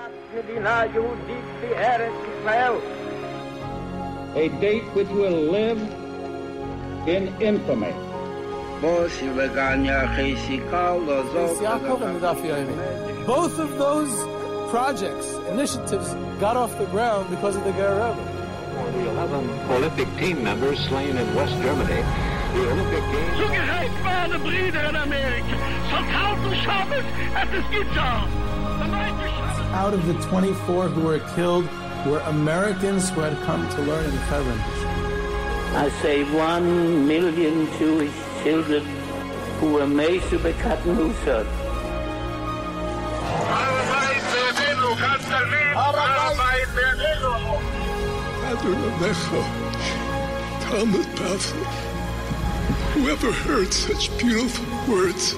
A date which will live in infamy. Both of those projects, initiatives, got off the ground because of the Ger Rebbe. For the 11 Olympic team members slain in West Germany, the Olympic Games... Zugeheißt waren die Brüder in Amerika. So kalt und Schabbat, es ist getan. Out of the 24 who were killed were Americans who had come to learn in Hebron. I say 1 million Jewish children who were made to be cut loose. Whoever heard such beautiful words?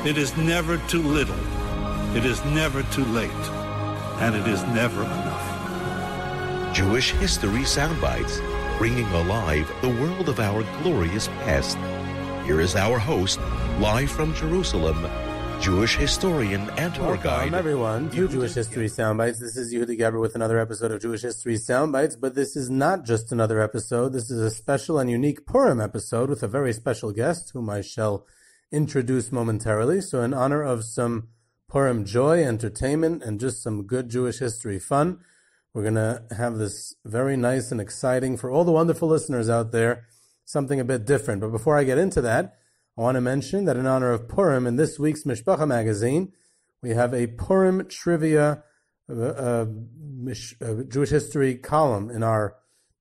It is never too little. It is never too late. And it is never enough. Jewish History Soundbites, bringing alive the world of our glorious past. Here is our host, live from Jerusalem, Jewish historian and tour guide. Welcome, everyone, to Jewish History Soundbites. This is Yehuda Geber with another episode of Jewish History Soundbites, but this is not just another episode. This is a special and unique Purim episode with a very special guest, whom I shall introduce momentarily. So in honor of some Purim joy, entertainment, and just some good Jewish history fun, we're going to have this very nice and exciting, for all the wonderful listeners out there, something a bit different. But before I get into that, I want to mention that in honor of Purim, in this week's Mishpacha magazine, we have a Purim trivia Jewish history column in our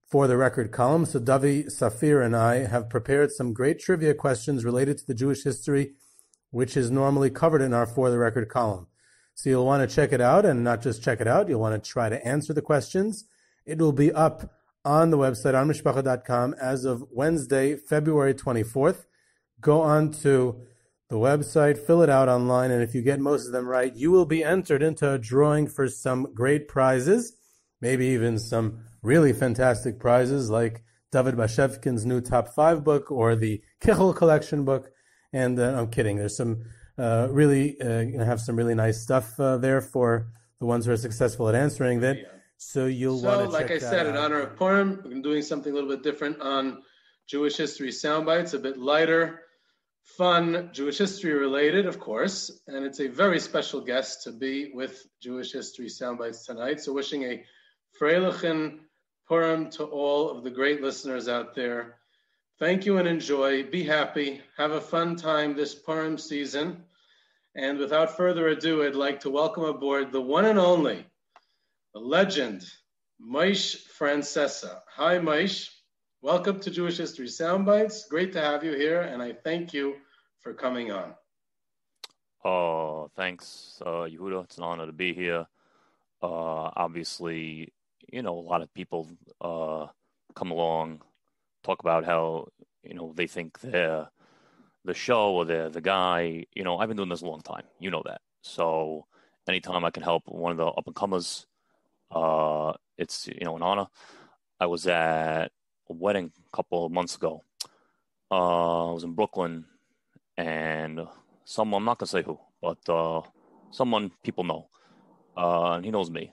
For the Record column. So Davi Safir and I have prepared some great trivia questions related to the Jewish history, which is normally covered in our For the Record column. So you'll want to check it out, and not just check it out, you'll want to try to answer the questions. It will be up on the website, on mishpacha.com, as of Wednesday, February 24th. Go on to the website, fill it out online, and if you get most of them right, you will be entered into a drawing for some great prizes, maybe even some really fantastic prizes like David Bashevkin's new Top 5 book or the Kichel Collection book. And I'm kidding. There's some going to have some really nice stuff there for the ones who are successful at answering that. So you'll want to check that out. So, like I said, in honor of Purim, we're doing something a little bit different on Jewish History Soundbites, a bit lighter, fun, Jewish history related, of course. And it's a very special guest to be with Jewish History Soundbites tonight. So wishing a Freilichen Purim to all of the great listeners out there. Thank you and enjoy. Be happy. Have a fun time this Purim season. And without further ado, I'd like to welcome aboard the one and only, the legend, Moish Francesa. Hi, Moish. Welcome to Jewish History Soundbites. Great to have you here, and I thank you for coming on. Oh, thanks, Yehuda. It's an honor to be here. Obviously, a lot of people come along, talk about how, they think they're the show or they're the guy. I've been doing this a long time. You know that. So anytime I can help one of the up-and-comers, it's, an honor. I was at a wedding a couple of months ago. I was in Brooklyn, and someone, I'm not going to say who, but someone people know, and he knows me.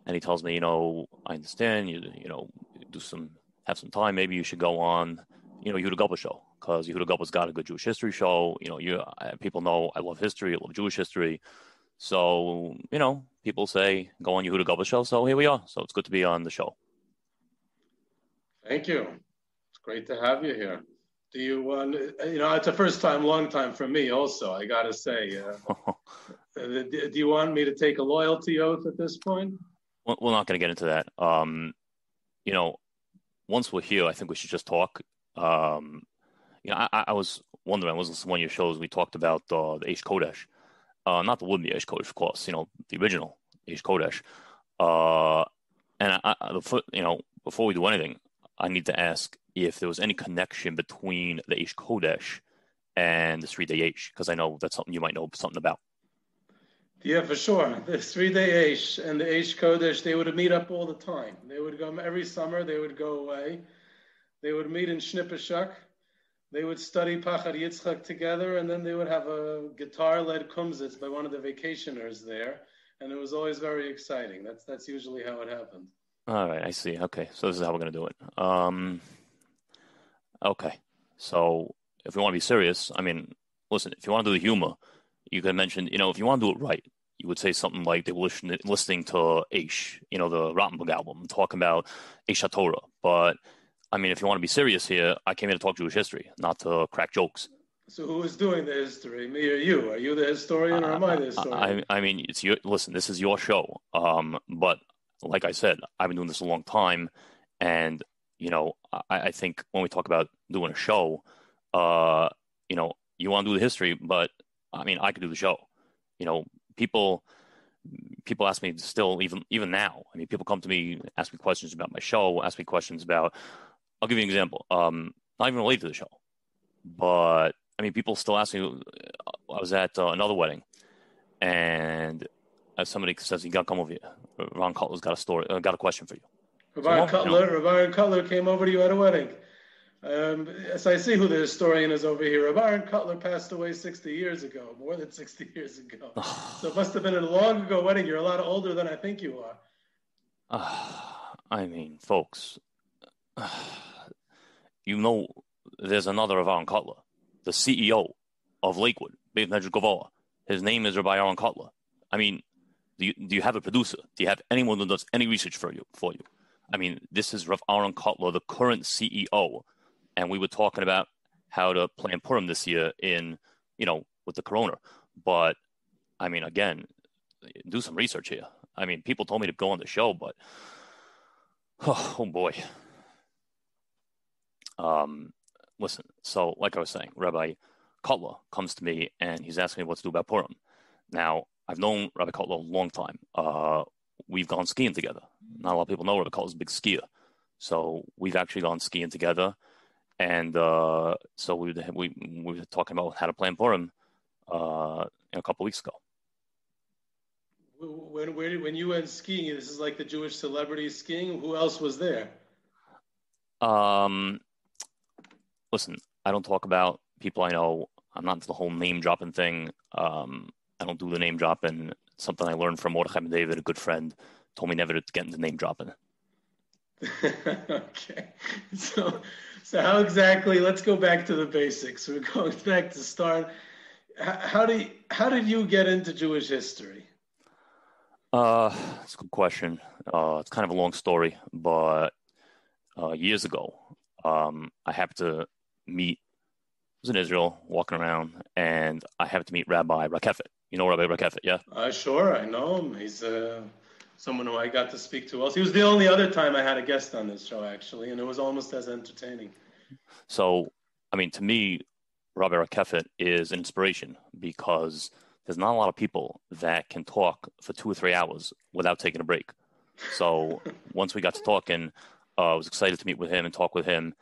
And he tells me, I understand you have some time. Maybe you should go on, Yehuda Geber show, because Yehuda Geber's got a good Jewish history show. People know I love history, I love Jewish history. So, people say, go on Yehuda Geber show. So here we are. So it's good to be on the show. Thank you. It's great to have you here. Do you want, it's a first time, long time for me also, I got to say. Do you want me to take a loyalty oath at this point? We're not going to get into that. Once we're here, I think we should just talk. I was wondering, I was listening to one of your shows, we talked about the Eish Kodesh. Not the would-be Eish Kodesh, of course, the original Eish Kodesh. Before we do anything, I need to ask if there was any connection between the Eish Kodesh and the 3-day Eish, because I know that's something you might know something about. Yeah, for sure. The 3-day Eish and the Eish Kodesh, they would meet up all the time. They would come every summer. They would go away. They would meet in Shnipashuk They would study Pachad Yitzchak together, and then they would have a guitar-led kumsitz by one of the vacationers there, and it was always very exciting. That's usually how it happened. All right, I see. Okay, so this is how we're going to do it. Okay, so if we want to be serious, I mean, listen, if you want to do the humor, you can mention, if you want to do it right, you would say something like they were listening to Aish, the Rottenberg album, talking about Aish HaTorah. But, I mean, if you want to be serious here, I came here to talk Jewish history, not to crack jokes. So who is doing the history, me or you? Are you the historian or am I the historian? I mean, listen, this is your show. But like I said, I've been doing this a long time. And, I think when we talk about doing a show, you want to do the history, but I mean, I could do the show. People ask me still, even now. I mean, people come to me, ask me questions about my show, ask me questions about. I'll give you an example. Not even related to the show, but I mean, people still ask me. I was at another wedding, and somebody says he got to come over here. Ron Cutler's got a question for you. Rabbi Cutler came over to you at a wedding. So I see who the historian is over here. Rabbi Cutler passed away 60 years ago, more than 60 years ago. So it must have been a long ago wedding. You're a lot older than I think you are. I mean, folks, there's another Aaron Cutler, the CEO of Lakewood, Beit Medjid Gavoa. His name is Rabbi Aaron Cutler. I mean, do you have a producer? Do you have anyone who does any research for you? I mean, this is Rav Aaron Cutler, the current CEO. And we were talking about how to plan Purim this year with the corona. But, I mean, again, do some research here. I mean, people told me to go on the show, but, oh boy. Listen, so like I was saying, Rabbi Cutler comes to me and he's asking me what to do about Purim. Now, I've known Rabbi Cutler a long time. We've gone skiing together. Not a lot of people know Rabbi Cutler's a big skier. So we've actually gone skiing together. And so we were talking about how to plan Purim a couple of weeks ago. When you went skiing, this is like the Jewish celebrity skiing. Who else was there? Listen, I don't talk about people I know. I'm not into the whole name dropping thing. I don't do the name dropping. It's something I learned from Mordechai Ben David, a good friend, told me never to get into name dropping. Okay. So how exactly, let's go back to the basics. We're going back to start. How did you get into Jewish history? That's a good question. It's kind of a long story, but years ago, I happened to meet, I was in Israel, walking around, and I happened to meet Rabbi Rakefet. You know Rabbi Rakefet, yeah? Sure, I know him. He's someone who I got to speak to. He was the only other time I had a guest on this show, actually, and it was almost as entertaining. So, I mean, to me, Rabbi Rakefet is an inspiration because there's not a lot of people that can talk for 2 or 3 hours without taking a break. So once we got to talking, I was excited to meet with him and talk with him.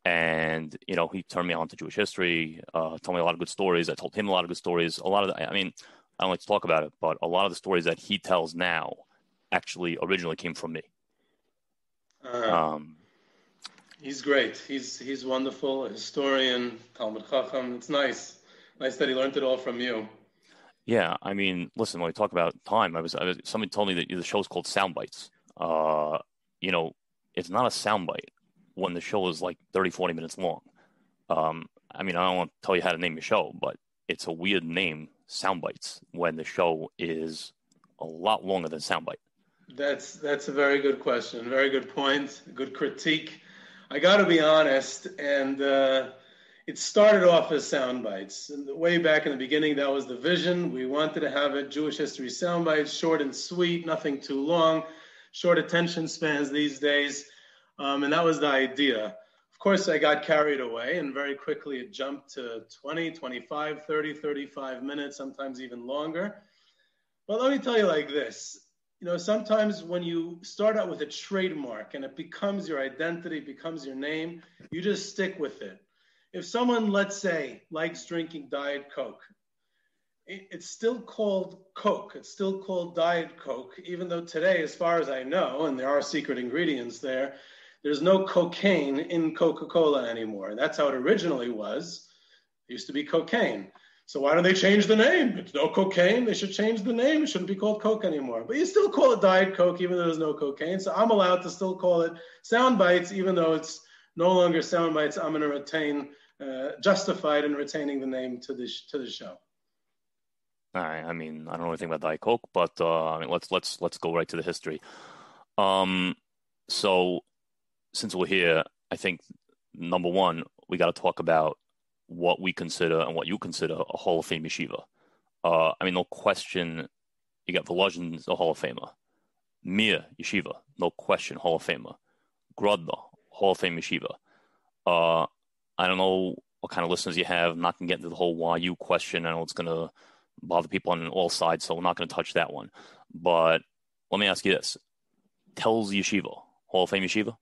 And, he turned me on to Jewish history, told me a lot of good stories. I told him a lot of good stories. I don't like to talk about it, but a lot of the stories that he tells now actually originally came from me. He's great. He's wonderful, a historian, Talmud Chacham. It's nice that he learned it all from you. Yeah, I mean, listen, when we talk about time, somebody told me that the show's called Soundbites. It's not a soundbite when the show is like 30, 40 minutes long. I don't want to tell you how to name your show, but it's a weird name, Soundbites, when the show is a lot longer than Soundbite. That's a very good question. Very good point. Good critique. I got to be honest, and it started off as Soundbites. And way back in the beginning, that was the vision. We wanted to have it Jewish History Soundbites, short and sweet, nothing too long, short attention spans these days. And that was the idea. Of course, I got carried away, and very quickly it jumped to 20, 25, 30, 35 minutes, sometimes even longer. But let me tell you like this. Sometimes when you start out with a trademark and it becomes your identity, becomes your name, you just stick with it. If someone, let's say, likes drinking Diet Coke, it's still called Coke. It's still called Diet Coke, even though today, as far as I know, and there are secret ingredients there, there's no cocaine in Coca-Cola anymore. That's how it originally was. It used to be cocaine. So why don't they change the name? It's no cocaine. They should change the name. It shouldn't be called Coke anymore. But you still call it Diet Coke, even though there's no cocaine. So I'm allowed to still call it Soundbites, even though it's no longer Soundbites. I'm going to retain, justified in retaining the name to the show. All right. I mean, I don't know anything about Diet Coke, but I mean, let's go right to the history. So since we're here, I think number one, we got to talk about what we consider and what you consider a Hall of Fame yeshiva. I mean, no question, you got Volozhin's a Hall of Famer. Mir Yeshiva, no question, Hall of Famer. Grodno, Hall of Fame yeshiva. I don't know what kind of listeners you have. I'm not going to get into the whole YU question. I know it's going to bother people on all sides, so we're not going to touch that one. But let me ask you this. Telz Yeshiva, Hall of Fame yeshiva?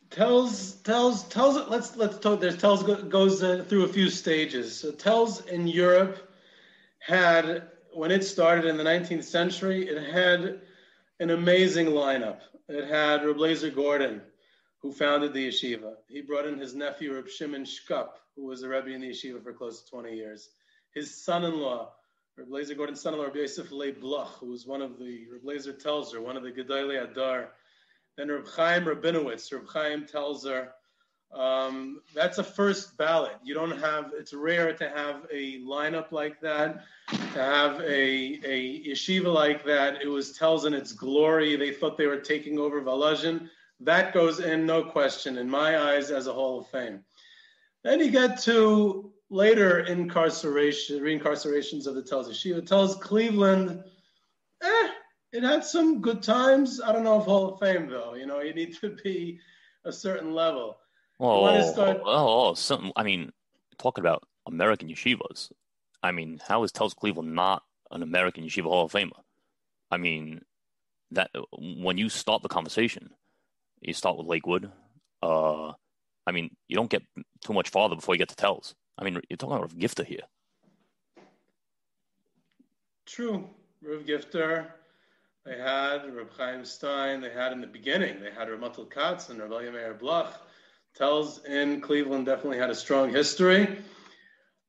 Telz. Let's talk. There's Telz goes through a few stages. So Telz in Europe had, when it started in the 19th century, it had an amazing lineup. It had Reb Eliezer Gordon, who founded the yeshiva. He brought in his nephew Reb Shimon Shkup, who was a rebbe in the yeshiva for close to 20 years. His son-in-law, Reb Eliezer Gordon's son-in-law, Reb Yosef Leib Bloch, who was one of the Reb Eliezer Telzer, one of the Gedolei Adar. Then Reb Chaim Rabinowitz, Reb Chaim Telzer. That's a first ballot. You don't have, it's rare to have a lineup like that, to have a yeshiva like that. It was Telz in its glory. They thought they were taking over Volozhin. That goes in, no question, in my eyes, as a Hall of Fame. Then you get to later reincarcerations of the Telz yeshiva. Telz Cleveland, it had some good times. I don't know if Hall of Fame, though. You know, you need to be a certain level. I mean, talking about American yeshivas, I mean, how is Telz Cleveland not an American yeshiva Hall of Famer? I mean, that when you start the conversation, you start with Lakewood. I mean, you don't get too much farther before you get to Telz. I mean, you're talking about Rav Gifter here. True. Rav Gifter. They had Reb Chaim Stein. They had in the beginning, they had Reb Matel Katz and Reb Elia Meir Bloch. Telz in Cleveland definitely had a strong history.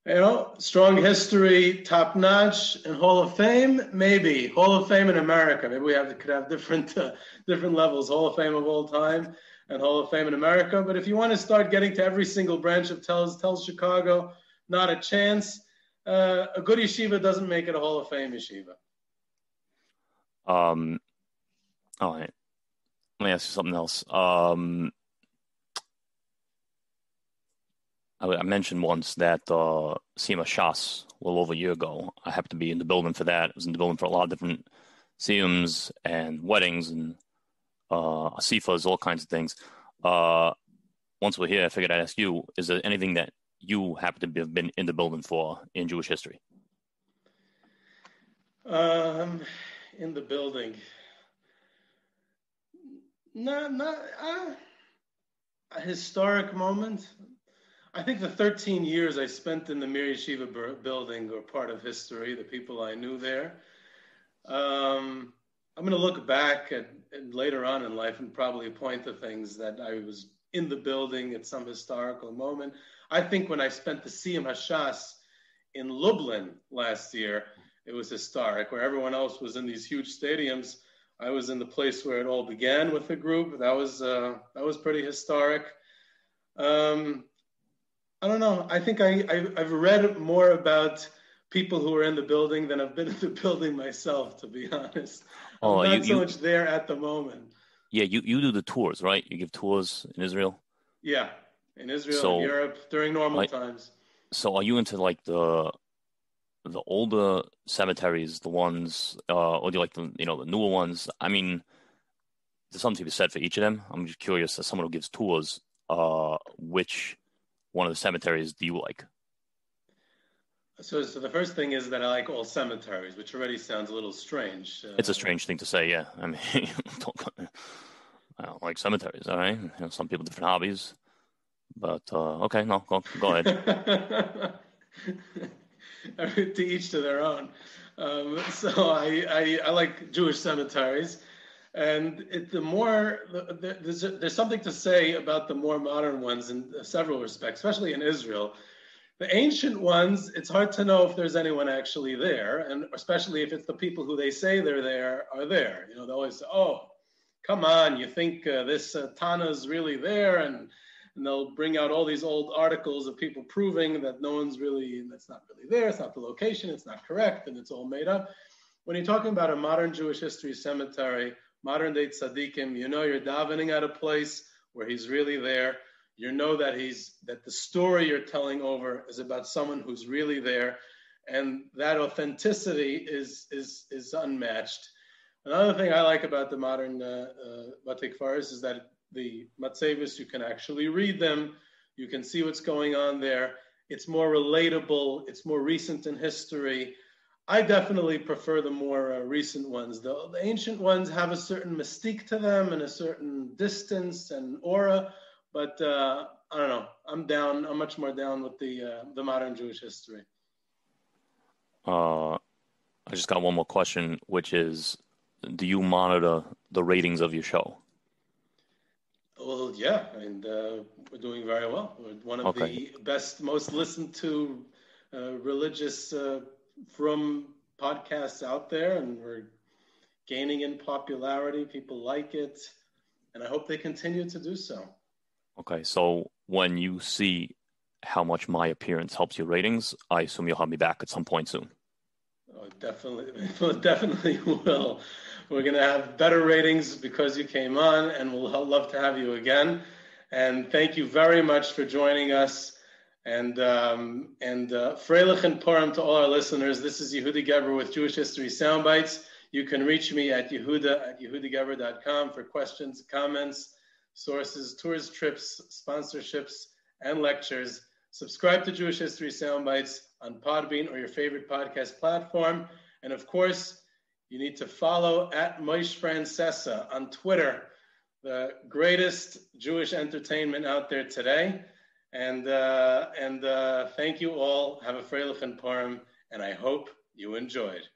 You know, strong history, top notch, and Hall of Fame, maybe. Hall of Fame in America. Maybe we could have different levels. Hall of Fame of all time and Hall of Fame in America. But if you want to start getting to every single branch of Telz Chicago, not a chance. A good yeshiva doesn't make it a Hall of Fame yeshiva. All right. Let me ask you something else. I mentioned once that Sima Shas, a little over a year ago, I happened to be in the building for that. I was in the building for a lot of different siyums and weddings and asifas, all kinds of things. Once we're here, I figured I'd ask you, is there anything that you happen to have been in the building for in Jewish history? In the building. Not a historic moment. I think the 13 years I spent in the Mir Yeshiva building were part of history, the people I knew there. I'm going to look back at later on in life and probably point to things that I was in the building at some historical moment. I think when I spent the Siyum Hashas in Lublin last year, it was historic. Where everyone else was in these huge stadiums, I was in the place where it all began with the group. That was pretty historic. I don't know. I think I've read more about people who are in the building than I've been in the building myself, to be honest. I'm not so much there at the moment. Yeah, you do the tours, right? You give tours in Israel? Yeah, in Israel and Europe during normal times. So are you into like the older cemeteries, the ones, or do you like the newer ones? I mean, there's something to be said for each of them. I'm just curious, as someone who gives tours, which one of the cemeteries do you like? So the first thing is that I like all cemeteries, which already sounds a little strange. It's a strange thing to say, yeah. I mean, I don't like cemeteries, all right? Some people have different hobbies. But, okay, no, go ahead. To each to their own. So I like Jewish cemeteries. And there's something to say about the more modern ones in several respects, especially in Israel. The ancient ones, it's hard to know if there's anyone actually there, and especially if it's the people who they say they're there are there. You know, they always say, "Oh, come on, you think this Tana is really there?" And they'll bring out all these old articles of people proving that that's not really there. It's not the location. It's not correct, and it's all made up. When you're talking about a modern Jewish history cemetery, modern day tzaddikim, you know you're davening at a place where he's really there. You know that the story you're telling over is about someone who's really there, and that authenticity is unmatched. Another thing I like about the modern Bate Kfaris is that the Matzevis, you can actually read them, you can see what's going on there. It's more relatable, it's more recent in history. I definitely prefer the more recent ones. The ancient ones have a certain mystique to them and a certain distance and aura, but I don't know. I'm much more down with the modern Jewish history. I just got one more question, which is, do you monitor the ratings of your show? Well, yeah, and we're doing very well. We're one of the best, most listened to religious from podcasts out there, and we're gaining in popularity. People like it, and I hope they continue to do so. Okay, so when you see how much my appearance helps your ratings, I assume you'll have me back at some point soon. Oh, definitely will. We're going to have better ratings because you came on, and we'll love to have you again. And thank you very much for joining us. And Freilich and Purim to all our listeners. This is Yehudi Geber with Jewish History Soundbites. You can reach me at yehuda@yehudigeber.com for questions, comments, sources, tours, trips, sponsorships, and lectures. Subscribe to Jewish History Soundbites on Podbean or your favorite podcast platform. And of course, you need to follow at Moish Francesa on Twitter, the greatest Jewish entertainment out there today. And thank you all. Have a Freilich and Purim, and I hope you enjoyed.